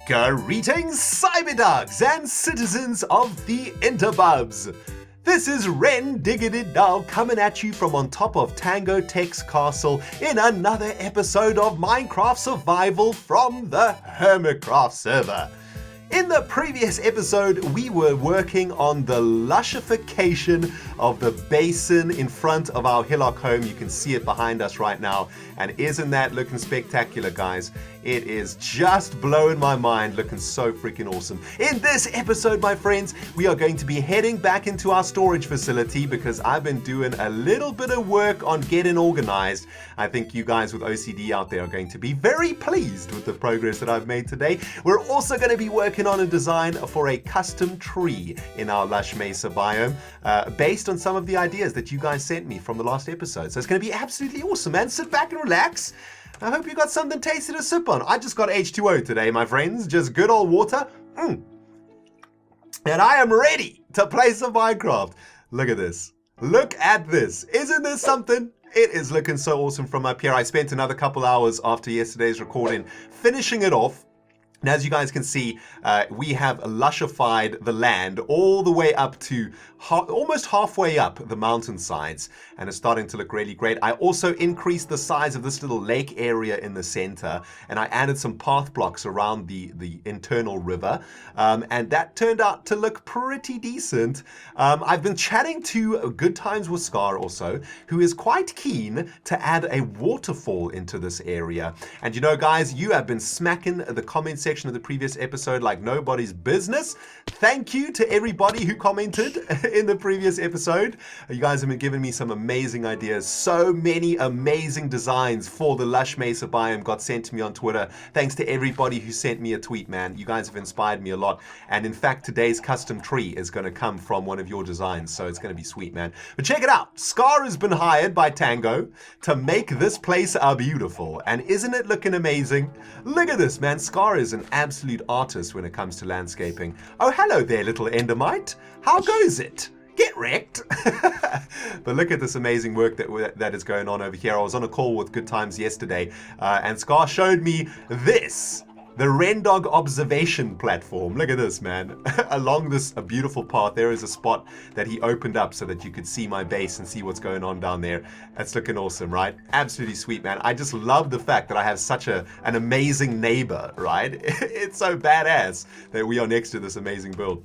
Greetings, Cyberdogs and citizens of the Interbubs. This is ReNDoG coming at you from on top of Tango Tech's castle in another episode of Minecraft Survival from the Hermitcraft server. In the previous episode, we were working on the lushification of the basin in front of our hillock home. You can see it behind us right now. And isn't that looking spectacular, guys? It is just blowing my mind, looking so freaking awesome. In this episode, my friends, we are going to be heading back into our storage facility because I've been doing a little bit of work on getting organized. I think you guys with OCD out there are going to be very pleased with the progress that I've made today. We're also going to be working on a design for a custom tree in our Lush Mesa biome based on some of the ideas that you guys sent me from the last episode. So it's going to be absolutely awesome, man. Sit back and relax. I hope you got something tasty to sip on. I just got H2O today, my friends. Just good old water. And I am ready to play some Minecraft. Look at this. Look at this. Isn't this something? It is looking so awesome from up here. I spent another couple hours after yesterday's recording finishing it off. And as you guys can see, we have lushified the land all the way up to almost halfway up the mountainsides, and it's starting to look really great. I also increased the size of this little lake area in the center, and I added some path blocks around the internal river, and that turned out to look pretty decent. I've been chatting to Good Times with Scar also, who is quite keen to add a waterfall into this area. And you know, guys, you have been smacking the comment section of the previous episode like nobody's business. Thank you to everybody who commented in the previous episode. You guys have been giving me some amazing ideas. So many amazing designs for the Lush Mesa biome got sent to me on Twitter. Thanks to everybody who sent me a tweet, man. You guys have inspired me a lot. And in fact, today's custom tree is going to come from one of your designs. So it's going to be sweet, man. But check it out. Scar has been hired by Tango to make this place beautiful. And isn't it looking amazing? Look at this, man. Scar is an absolute artist when it comes to landscaping. Oh, hello there, little Endermite. How goes it? Get wrecked. But look at this amazing work that is going on over here. I was on a call with Good Times yesterday, and Scar showed me this. The ReNDoG observation platform. Look at this, man. Along this beautiful path, there is a spot that he opened up so that you could see my base and see what's going on down there. That's looking awesome, right? Absolutely sweet, man. I just love the fact that I have such an amazing neighbor, right? It's so badass that we are next to this amazing build.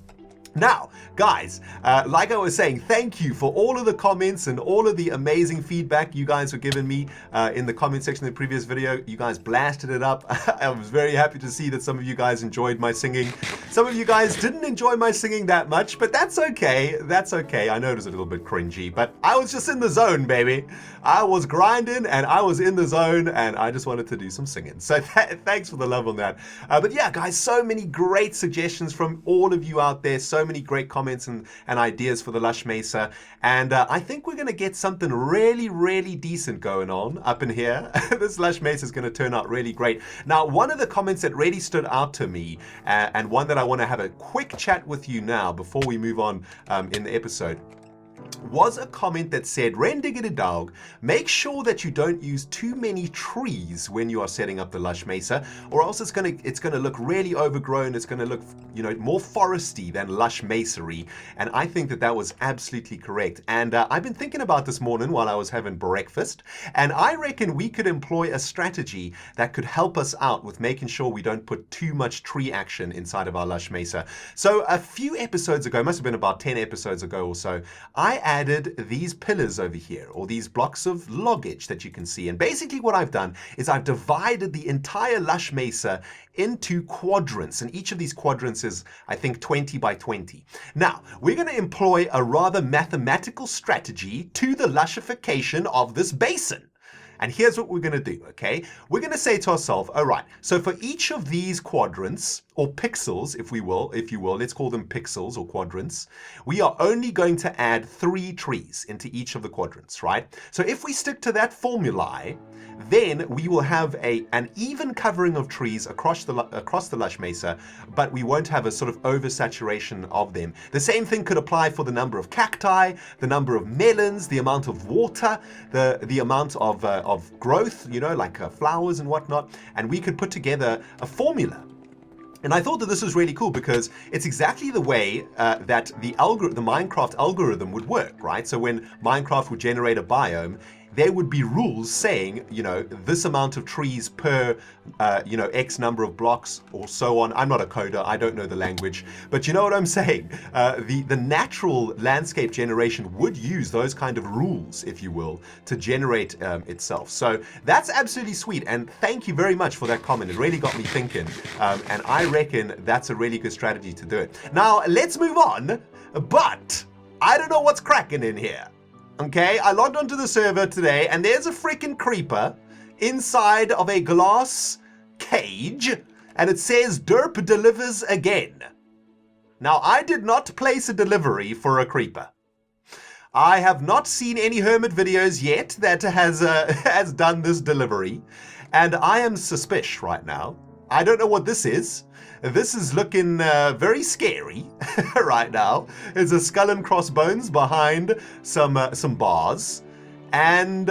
Now, guys, like I was saying, thank you for all of the comments and all of the amazing feedback you guys were giving me in the comment section of the previous video. You guys blasted it up. I was very happy to see that some of you guys enjoyed my singing. Some of you guys didn't enjoy my singing that much, but that's okay. That's okay. I know it was a little bit cringy, but I was just in the zone, baby. I was grinding and I was in the zone and I just wanted to do some singing. So thanks for the love on that. But yeah, guys, so many great suggestions from all of you out there. So many great comments and ideas for the Lush Mesa, and I think we're going to get something really decent going on up in here. This Lush Mesa is going to turn out really great. Now, one of the comments that really stood out to me, and one that I want to have a quick chat with you now before we move on in the episode, was a comment that said, ReNDoG, make sure that you don't use too many trees when you are setting up the Lush Mesa, or else it's gonna look really overgrown. It's gonna look, you know, more foresty than lush masonry. And I think that was absolutely correct. And I've been thinking about this morning while I was having breakfast, and I reckon we could employ a strategy that could help us out with making sure we don't put too much tree action inside of our Lush Mesa. So a few episodes ago, must have been about 10 episodes ago or so, I added these pillars over here, or these blocks of loggage that you can see. And basically what I've done is I've divided the entire Lush Mesa into quadrants, and each of these quadrants is, I think, 20 by 20. Now, we're going to employ a rather mathematical strategy to the lushification of this basin. And here's what we're going to do, okay? We're going to say to ourselves, all right, so for each of these quadrants, or pixels, if you will, let's call them pixels or quadrants, we are only going to add 3 trees into each of the quadrants, right? So if we stick to that formulae, then we will have an even covering of trees across the Lush Mesa, but we won't have a sort of oversaturation of them. The same thing could apply for the number of cacti, the number of melons, the amount of water, the amount of growth, you know, like flowers and whatnot. And we could put together a formula And I thought that this was really cool because it's exactly the way that the Minecraft algorithm would work, right? So when Minecraft would generate a biome, there would be rules saying, this amount of trees per, X number of blocks or so on. I'm not a coder, I don't know the language, but you know what I'm saying? The natural landscape generation would use those kind of rules, if you will, to generate itself. So that's absolutely sweet, and thank you very much for that comment. It really got me thinking, and I reckon that's a really good strategy to do it. Now, let's move on, but I don't know what's cracking in here. Okay, I logged onto the server today and there's a freaking creeper inside of a glass cage and it says Derp delivers again. Now, I did not place a delivery for a creeper. I have not seen any Hermit videos yet that has done this delivery, and I am suspicious right now. I don't know what this is. This is looking very scary right now. There's a skull and crossbones behind some bars. And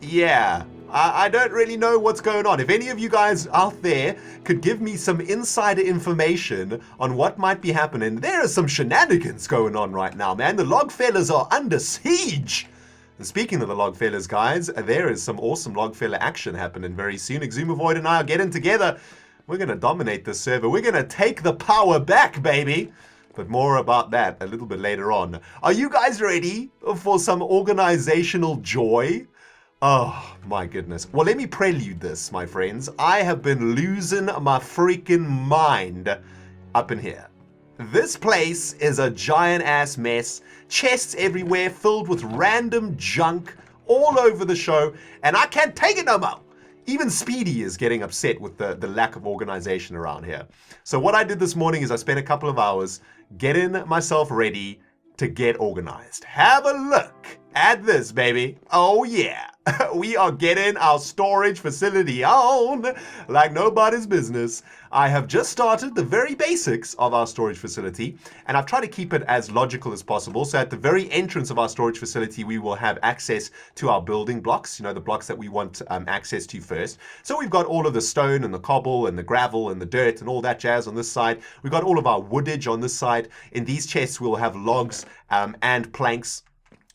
yeah, I don't really know what's going on. If any of you guys out there could give me some insider information on what might be happening, there are some shenanigans going on right now, man. The log fellas are under siege. And speaking of the log fellas, guys, there is some awesome log fella action happening very soon. Exumavoid and I are getting together. We're going to dominate this server. We're going to take the power back, baby. But more about that a little bit later on. Are you guys ready for some organizational joy? Oh, my goodness. Well, let me prelude this, my friends. I have been losing my freaking mind up in here. This place is a giant-ass mess. Chests everywhere filled with random junk all over the show. And I can't take it no more. Even Speedy is getting upset with the lack of organization around here. So what I did this morning is I spent a couple of hours getting myself ready to get organized. Have a look at this, baby. Oh yeah, we are getting our storage facility on like nobody's business. I have just started the very basics of our storage facility, and I've tried to keep it as logical as possible. So at the very entrance of our storage facility, we will have access to our building blocks, the blocks that we want access to first. So we've got all of the stone and the cobble and the gravel and the dirt and all that jazz on this side. We've got all of our woodage on this side. In these chests, we'll have logs and planks.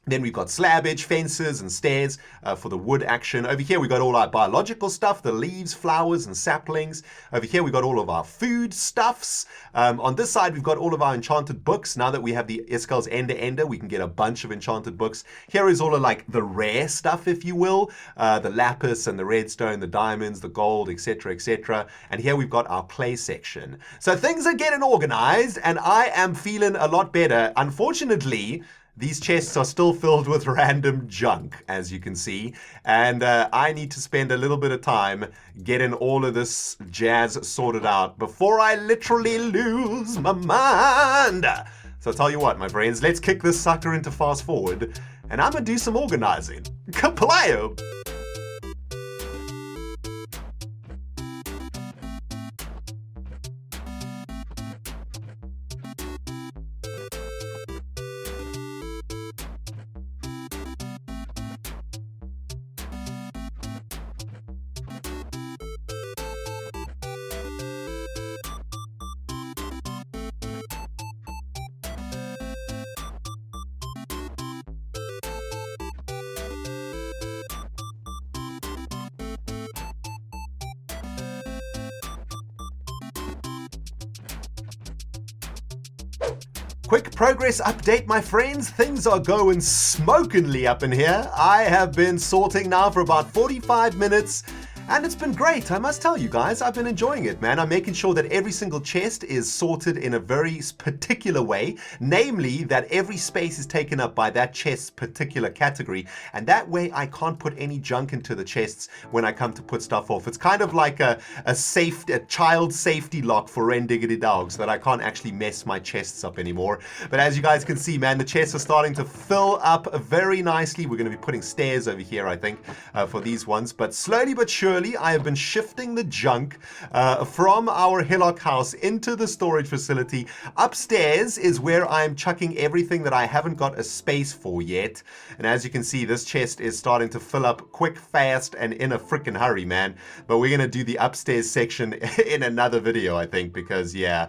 Then we've got slabbage, fences, and stairs for the wood action. Over here, we've got all our biological stuff, the leaves, flowers, and saplings. Over here, we've got all of our food stuffs. On this side, we've got all of our enchanted books. Now that we have the Iskel's Ender, we can get a bunch of enchanted books. Here is all of like the rare stuff, if you will. The lapis and the redstone, the diamonds, the gold, etc., etc. And here we've got our play section. So things are getting organized, and I am feeling a lot better. Unfortunately, these chests are still filled with random junk, as you can see, and I need to spend a little bit of time getting all of this jazz sorted out before I literally lose my mind. So I'll tell you what, my friends, let's kick this sucker into fast forward, and I'm gonna do some organizing. Kaplayo! Quick progress update, my friends. Things are going smokingly up in here. I have been sorting now for about 45 minutes. And it's been great, I must tell you guys. I've been enjoying it, man. I'm making sure that every single chest is sorted in a very particular way, namely that every space is taken up by that chest's particular category, and that way I can't put any junk into the chests when I come to put stuff off. It's kind of like a child safety lock for ReNDoG, so that I can't actually mess my chests up anymore. But as you guys can see, man, the chests are starting to fill up very nicely. We're going to be putting stairs over here, I think, for these ones, but slowly but surely purely, I have been shifting the junk from our hillock house into the storage facility. Upstairs is where I'm chucking everything that I haven't got a space for yet. And as you can see, this chest is starting to fill up quick, fast, and in a freaking hurry, man. But we're going to do the upstairs section in another video, I think, because, yeah,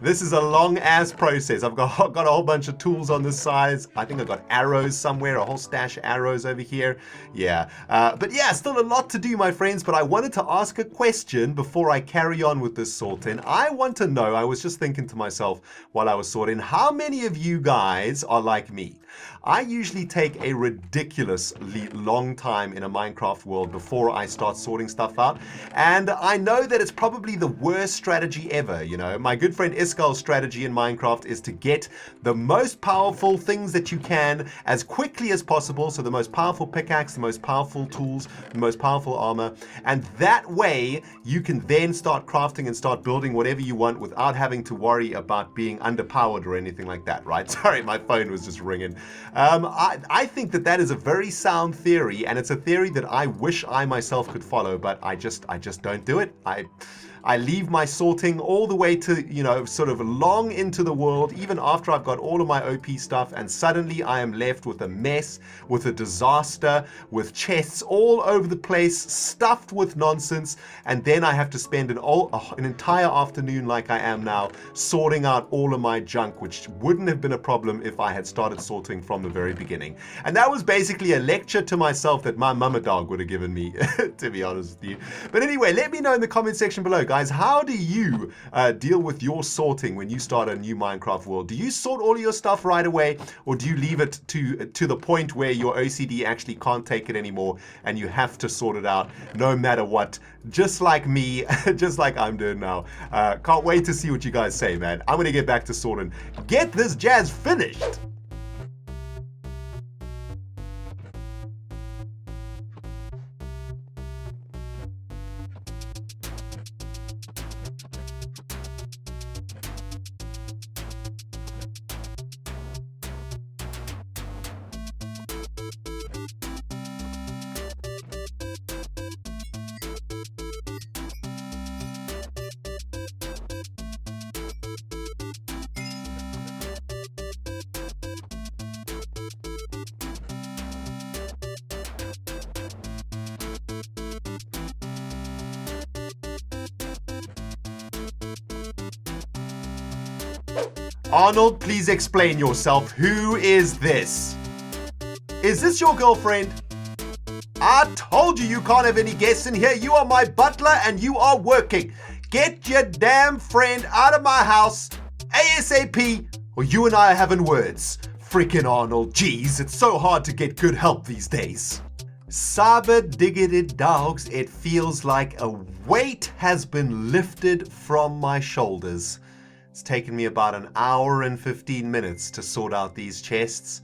this is a long-ass process. I've got a whole bunch of tools on this side. I think I've got arrows somewhere, a whole stash of arrows over here. Yeah, but yeah, still a lot to do, my friends, but I wanted to ask a question before I carry on with this sorting. I want to know, I was just thinking to myself while I was sorting, how many of you guys are like me? I usually take a ridiculously long time in a Minecraft world before I start sorting stuff out, and I know that it's probably the worst strategy ever, you know. My good friend Iskal's strategy in Minecraft is to get the most powerful things that you can as quickly as possible, so the most powerful pickaxe, the most powerful tools, the most powerful armor, and that way you can then start crafting and start building whatever you want without having to worry about being underpowered or anything like that, right? Sorry, my phone was just ringing. I think that that is a very sound theory, and it's a theory that I wish I myself could follow, but I just don't do it. I leave my sorting all the way to, you know, sort of long into the world, even after I've got all of my OP stuff, and suddenly I am left with a mess, with a disaster, with chests all over the place, stuffed with nonsense, and then I have to spend an entire afternoon like I am now sorting out all of my junk, which wouldn't have been a problem if I had started sorting from the very beginning. And that was basically a lecture to myself that my mama dog would have given me, to be honest with you. But anyway, let me know in the comment section below, guys, how do you deal with your sorting when you start a new Minecraft world? Do you sort all of your stuff right away, or do you leave it to the point where your OCD actually can't take it anymore and you have to sort it out no matter what, just like me, just like I'm doing now? Can't wait to see what you guys say, man. I'm gonna get back to sorting. Get this jazz finished. Arnold, please explain yourself. Who is this? Is this your girlfriend? I told you can't have any guests in here. You are my butler and you are working. Get your damn friend out of my house ASAP, or you and I are having words. Freaking Arnold, jeez, it's so hard to get good help these days. Cyberdog, it feels like a weight has been lifted from my shoulders. It's taken me about an hour and 15 minutes to sort out these chests.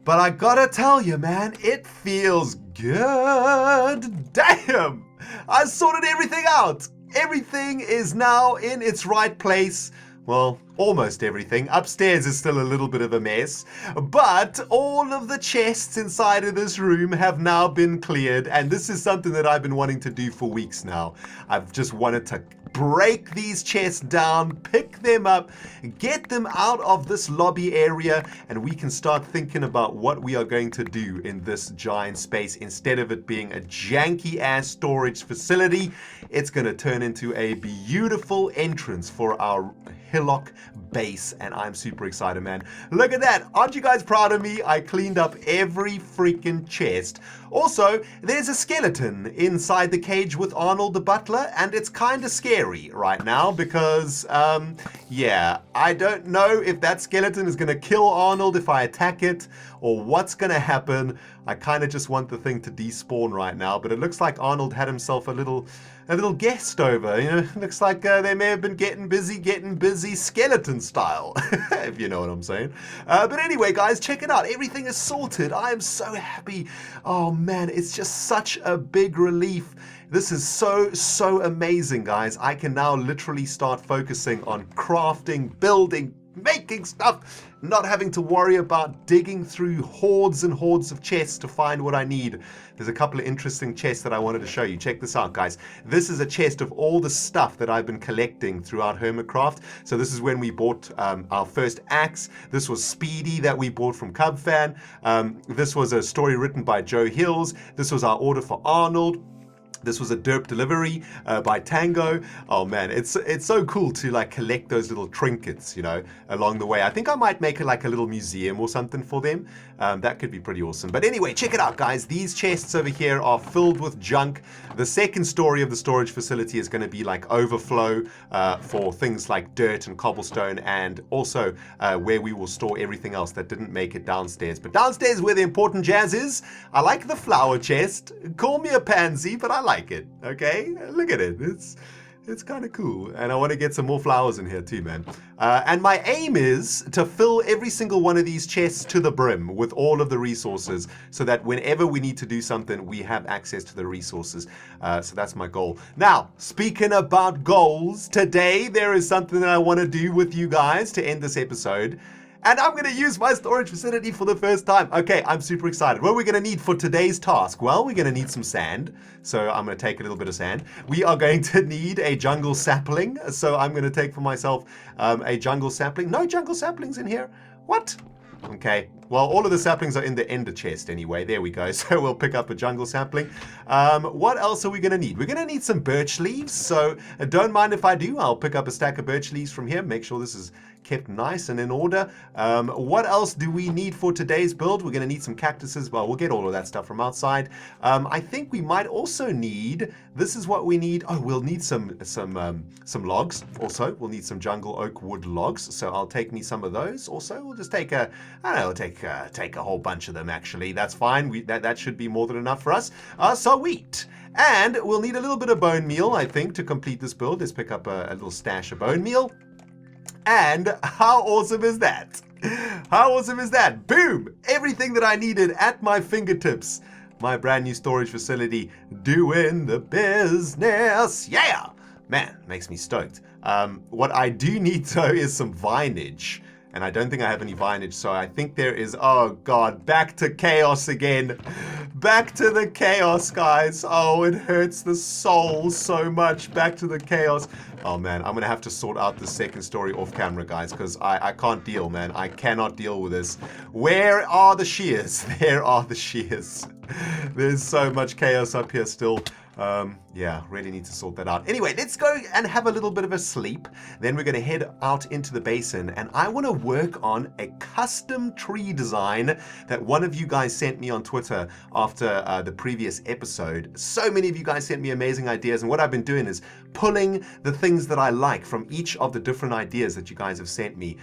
But I gotta tell you, man, it feels good. Damn! I sorted everything out. Everything is now in its right place. Well, almost everything. Upstairs is still a little bit of a mess, but all of the chests inside of this room have now been cleared, and this is something that I've been wanting to do for weeks now. I've just wanted to break these chests down, pick them up, get them out of this lobby area, and we can start thinking about what we are going to do in this giant space. Instead of it being a janky ass storage facility, it's going to turn into a beautiful entrance for our hillock base, and I'm super excited, man. Look at that. Aren't you guys proud of me? I cleaned up every freaking chest. Also, there's a skeleton inside the cage with Arnold the butler, and it's kind of scary right now because, yeah, I don't know if that skeleton is going to kill Arnold if I attack it or what's going to happen. I kind of just want the thing to despawn right now, but it looks like Arnold had himself a little guest over. You know, looks like they may have been getting busy skeleton style, if you know what I'm saying. But anyway, guys, check it out. Everything is sorted. I am so happy. Oh man, it's just such a big relief. This is so amazing, guys. I can now literally start focusing on crafting, building, making stuff, not having to worry about digging through hordes and hordes of chests to find what I need. There's a couple of interesting chests that I wanted to show you. Check this out, guys. This is a chest of all the stuff that I've been collecting throughout Hermitcraft. So this is when we bought our first axe. This was Speedy that we bought from Cubfan. This was a story written by Joe Hills. This was our order for Arnold. This was a derp delivery by Tango. Oh man, it's so cool to like collect those little trinkets, you know, along the way. I think I might make it like a little museum or something for them. That could be pretty awesome. But anyway, check it out, guys. These chests over here are filled with junk. The second story of the storage facility is going to be like overflow for things like dirt and cobblestone, and also where we will store everything else that didn't make it downstairs. But downstairs where the important jazz is, I like the flower chest. Call me a pansy, but I like it. Okay, look at it. It's kind of cool, and I want to get some more flowers in here too, man. And my aim is to fill every single one of these chests to the brim with all of the resources, so that whenever we need to do something, we have access to the resources. So that's my goal. Now, speaking about goals, today there is something that I want to do with you guys to end this episode. And I'm going to use my storage facility for the first time. Okay, I'm super excited. What are we going to need for today's task? Well, we're going to need some sand. So I'm going to take a little bit of sand. We are going to need a jungle sapling. So I'm going to take for myself a jungle sapling. No jungle saplings in here. What? Okay, well, all of the saplings are in the ender chest anyway. There we go. So we'll pick up a jungle sapling. What else are we going to need? We're going to need some birch leaves. So don't mind if I do. I'll pick up a stack of birch leaves from here. Make sure this is kept nice and in order. What else do we need for today's build? We're going to need some cactuses. Well, we'll get all of that stuff from outside. I think we might also need, this is what we need. Oh, we'll need some logs also. We'll need some jungle oak wood logs. So I'll take me some of those also. We'll just take I don't know, take a whole bunch of them actually. That's fine. That should be more than enough for us. So wheat. And we'll need a little bit of bone meal, I think, to complete this build. Let's pick up a little stash of bone meal. And how awesome is that? How awesome is that? Boom! Everything that I needed at my fingertips. My brand new storage facility doing the business. Yeah! Man, makes me stoked. What I do need though is some vinage. And I don't think I have any vinage, so I think there is, oh God, back to chaos again. Back to the chaos, guys. Oh, it hurts the soul so much. Back to the chaos. Oh man, I'm gonna have to sort out the second story off camera, guys, because I can't deal, man. I cannot deal with this. Where are the shears? There are the shears. There's so much chaos up here still. Yeah, really need to sort that out. Anyway, let's go and have a little bit of a sleep. Then we're going to head out into the basin, and I want to work on a custom tree design that one of you guys sent me on Twitter after the previous episode. So many of you guys sent me amazing ideas, and what I've been doing is pulling the things that I like from each of the different ideas that you guys have sent me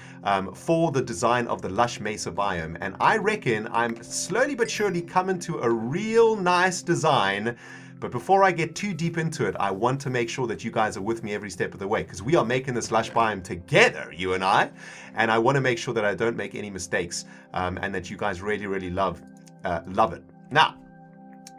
for the design of the Lush Mesa Biome. And I reckon I'm slowly but surely coming to a real nice design. But before I get too deep into it, I want to make sure that you guys are with me every step of the way, because we are making this Lush Biome together, you and I want to make sure that I don't make any mistakes, and that you guys really, really love it. Now,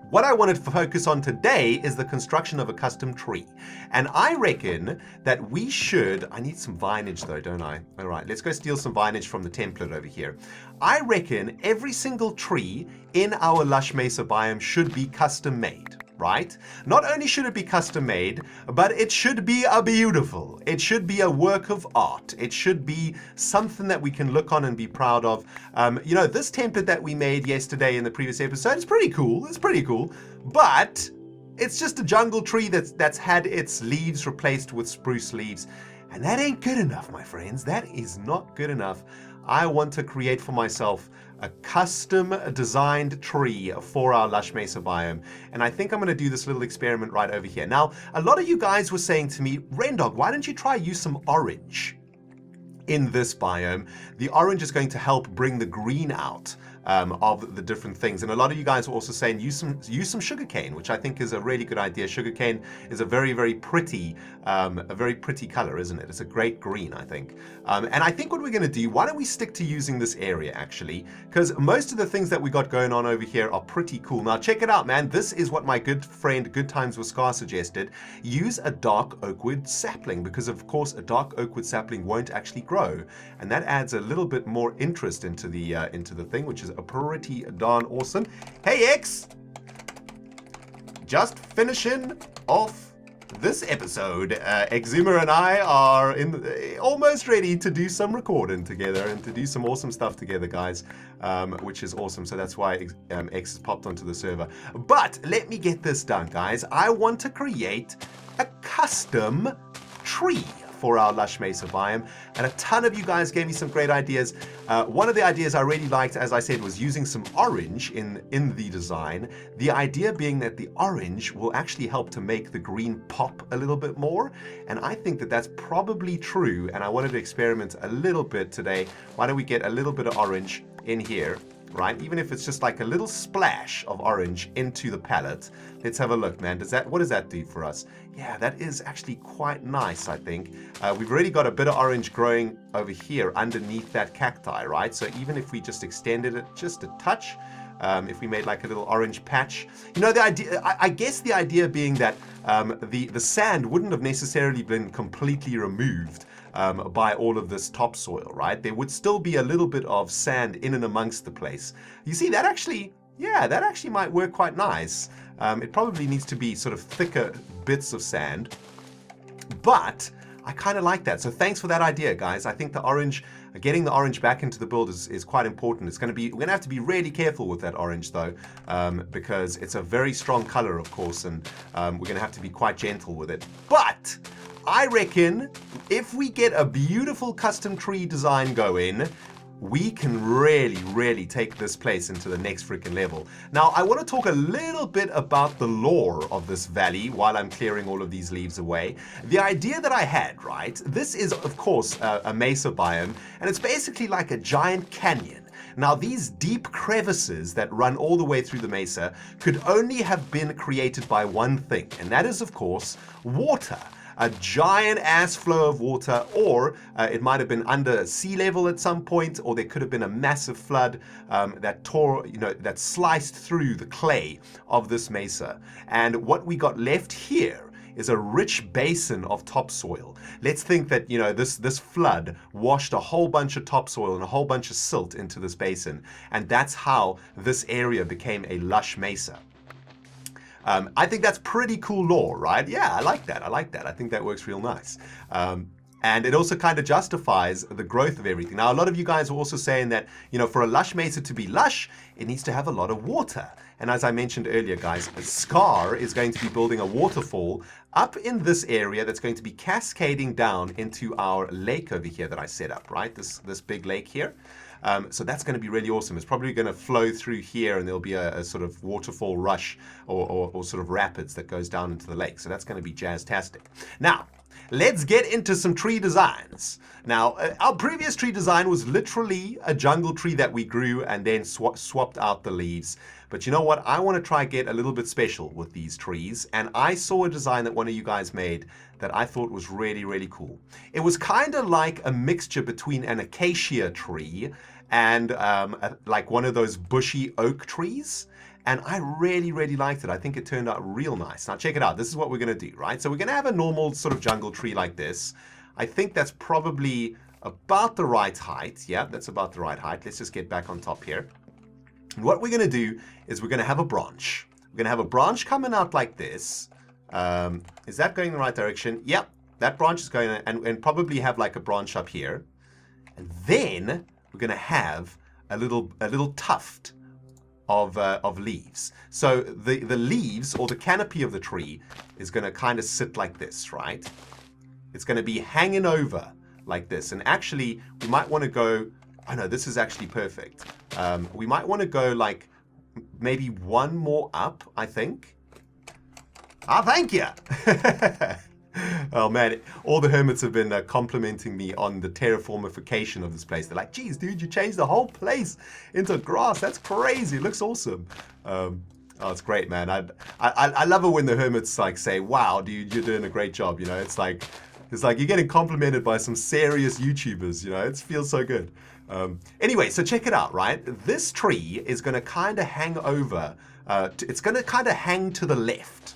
what I wanted to focus on today is the construction of a custom tree. And I reckon that we should, I need some vinage though, don't I? All right, let's go steal some vinage from the template over here. I reckon every single tree in our Lush Mesa Biome should be custom made. Right? Not only should it be custom made, but it should be beautiful. It should be a work of art. It should be something that we can look on and be proud of. You know, this template that we made yesterday in the previous episode is pretty cool. It's pretty cool, but it's just a jungle tree that's had its leaves replaced with spruce leaves. And that ain't good enough, my friends. That is not good enough. I want to create for myself a custom designed tree for our Lush Mesa Biome. And I think I'm going to do this little experiment right over here. Now, a lot of you guys were saying to me, ReNDoG, why don't you try use some orange in this biome? The orange is going to help bring the green out. of the different things. And a lot of you guys are also saying use some sugarcane, which I think is a really good idea. Sugarcane is a very, very pretty color, isn't it? It's a great green, I think. And I think what we're going to do, why don't we stick to using this area actually, because most of the things that we got going on over here are pretty cool. Now check it out, man. This is what my good friend Good Times with Scar suggested. Use a dark oakwood sapling, because of course a dark oakwood sapling won't actually grow, and that adds a little bit more interest into the thing, which is a pretty darn awesome. Hey X, just finishing off this episode. Exuma and I are almost ready to do some recording together and to do some awesome stuff together, guys, which is awesome. So that's why X has popped onto the server. But let me get this done, guys. I want to create a custom tree for our Lush Mesa biome, and a ton of you guys gave me some great ideas. One of the ideas I really liked, as I said, was using some orange in the design. The idea being that the orange will actually help to make the green pop a little bit more, and I think that that's probably true, and I wanted to experiment a little bit today. Why don't we get a little bit of orange in here, right? Even if it's just like a little splash of orange into the palette. Let's have a look, man. What does that do for us? Yeah, that is actually quite nice, I think. We've already got a bit of orange growing over here underneath that cacti, right? So even if we just extended it just a touch, if we made like a little orange patch, you know, the idea, I guess the idea being that the sand wouldn't have necessarily been completely removed by all of this topsoil, right? There would still be a little bit of sand in and amongst the place. You see, that actually, yeah, that actually might work quite nice. It probably needs to be sort of thicker bits of sand, but I kind of like that. So thanks for that idea, guys. I think the orange, getting the orange back into the build is quite important. We're going to have to be really careful with that orange though, because it's a very strong color, of course, and we're going to have to be quite gentle with it. But I reckon if we get a beautiful custom tree design going, we can really, really take this place into the next freaking level. Now, I want to talk a little bit about the lore of this valley while I'm clearing all of these leaves away. The idea that I had, right, this is, of course, a mesa biome, and it's basically like a giant canyon. Now, these deep crevices that run all the way through the mesa could only have been created by one thing, and that is, of course, water. A giant ass flow of water, or it might have been under sea level at some point, or there could have been a massive flood that tore, that sliced through the clay of this mesa. And what we got left here is a rich basin of topsoil. Let's think that, this flood washed a whole bunch of topsoil and a whole bunch of silt into this basin, and that's how this area became a lush mesa. I think that's pretty cool lore, right? Yeah, I like that. I think that works real nice. And it also kind of justifies the growth of everything. Now, a lot of you guys are also saying that, for a lush mesa to be lush, it needs to have a lot of water. And as I mentioned earlier, guys, Scar is going to be building a waterfall up in this area that's going to be cascading down into our lake over here that I set up, right? This big lake here. So that's going to be really awesome. It's probably going to flow through here, and there'll be a sort of waterfall rush or sort of rapids that goes down into the lake. So that's going to be jazztastic. Now, let's get into some tree designs. Now, our previous tree design was literally a jungle tree that we grew and then swapped out the leaves. But you know what? I want to try get a little bit special with these trees. And I saw a design that one of you guys made that I thought was really, really cool. It was kind of like a mixture between an acacia tree and like one of those bushy oak trees. And I really, really liked it. I think it turned out real nice. Now check it out. This is what we're going to do, right? So we're going to have a normal sort of jungle tree like this. I think that's probably about the right height. Yeah, that's about the right height. Let's just get back on top here. And what we're going to do is we're going to have a branch. We're going to have a branch coming out like this. Is that going in the right direction? Yep, that branch is going, and probably have like a branch up here. And then we're going to have a little tuft of leaves. So the leaves or the canopy of the tree is going to kind of sit like this, right? It's going to be hanging over like this. And actually, we might want to go, oh no, this is actually perfect. We might want to go like maybe one more up, I think. Ah, thank you. Oh man, all the hermits have been complimenting me on the terraformification of this place. They're like, geez, dude, you changed the whole place into grass. That's crazy. It looks awesome. Oh, it's great, man. I love it when the hermits like say, wow, dude, you're doing a great job. You know, it's like you're getting complimented by some serious YouTubers. You know, it feels so good. Anyway, so check it out, right? This tree is going to kind of hang over. It's going to kind of hang to the left,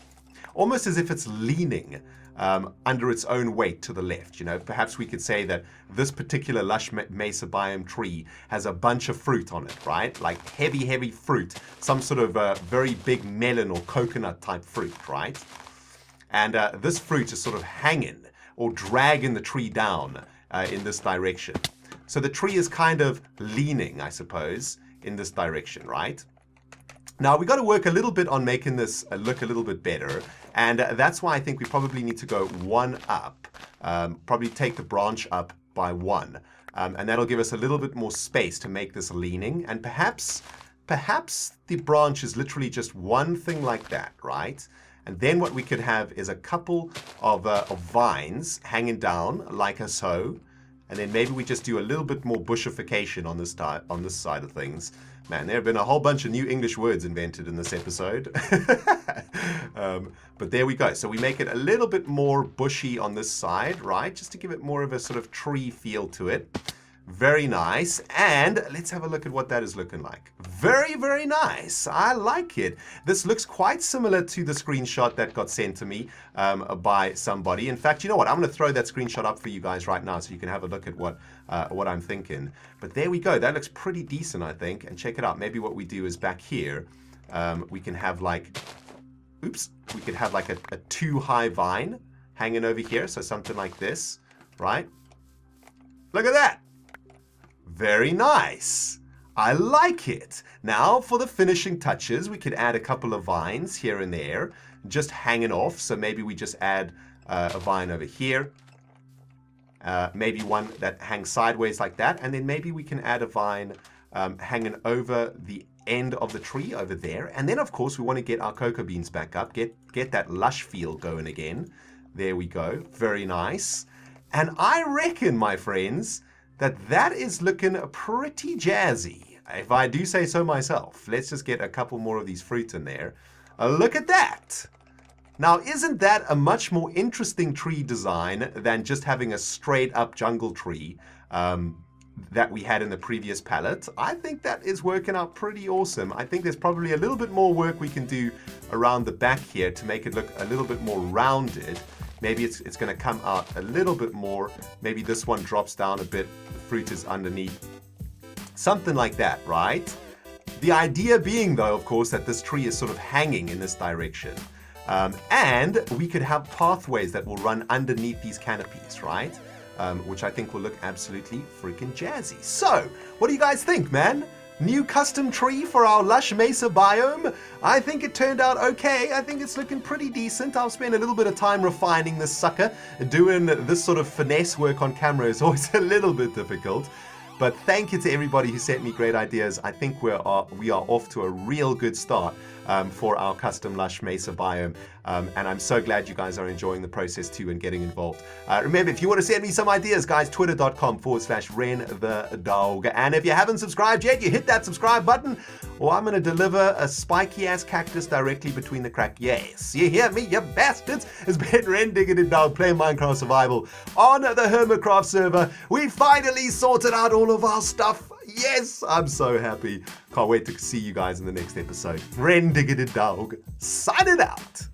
almost as if it's leaning under its own weight to the left. You know, perhaps we could say that this particular Lush Mesa Biome tree has a bunch of fruit on it, right? Like heavy fruit, some sort of very big melon or coconut type fruit, right? And this fruit is sort of hanging or dragging the tree down in this direction. So the tree is kind of leaning, I suppose, in this direction, right? Now, we've got to work a little bit on making this look a little bit better. And that's why I think we probably need to go one up. Probably take the branch up by one. And that'll give us a little bit more space to make this leaning. And perhaps the branch is literally just one thing like that, right? And then what we could have is a couple of vines hanging down like so. And then maybe we just do a little bit more bushification on this side of things. Man, there have been a whole bunch of new English words invented in this episode. But there we go. So we make it a little bit more bushy on this side, right? Just to give it more of a sort of tree feel to it. Very nice. And let's have a look at what that is looking like. Very, very nice. I like it. This looks quite similar to the screenshot that got sent to me by somebody. In fact, you know what? I'm going to throw that screenshot up for you guys right now so you can have a look at what I'm thinking. But there we go. That looks pretty decent, I think. And check it out. Maybe what we do is back here, we can have like, we could have like a too high vine hanging over here. So something like this, right? Look at that. Very nice. I like it. Now for the finishing touches, we could add a couple of vines here and there, just hanging off. So maybe we just add a vine over here, maybe one that hangs sideways like that. And then maybe we can add a vine hanging over the end of the tree over there. And then of course we want to get our cocoa beans back up, get that lush feel going again. There we go. Very nice. And I reckon, my friends, that is looking pretty jazzy, if I do say so myself. Let's just get a couple more of these fruits in there. Look at that. Now, isn't that a much more interesting tree design than just having a straight up jungle tree that we had in the previous palette? I think that is working out pretty awesome. I think there's probably a little bit more work we can do around the back here to make it look a little bit more rounded. Maybe it's going to come out a little bit more. Maybe this one drops down a bit. The fruit is underneath. Something like that, right? The idea being, though, of course, that this tree is sort of hanging in this direction. And we could have pathways that will run underneath these canopies, right? Which I think will look absolutely freaking jazzy. So, what do you guys think, man? New custom tree for our Lush Mesa biome. I think it turned out okay. I think it's looking pretty decent. I'll spend a little bit of time refining this sucker. Doing this sort of finesse work on camera is always a little bit difficult. But thank you to everybody who sent me great ideas. I think we are off to a real good start for our custom Lush Mesa biome. And I'm so glad you guys are enjoying the process too and getting involved. Remember, if you want to send me some ideas, guys, twitter.com/ReNDoG. And if you haven't subscribed yet, you hit that subscribe button, or I'm going to deliver a spiky-ass cactus directly between the crack. Yes, you hear me, you bastards. It's been ReNDoG playing Minecraft Survival on the Hermitcraft server. We finally sorted out all of our stuff. Yes, I'm so happy. Can't wait to see you guys in the next episode. ReNDoG, signing out.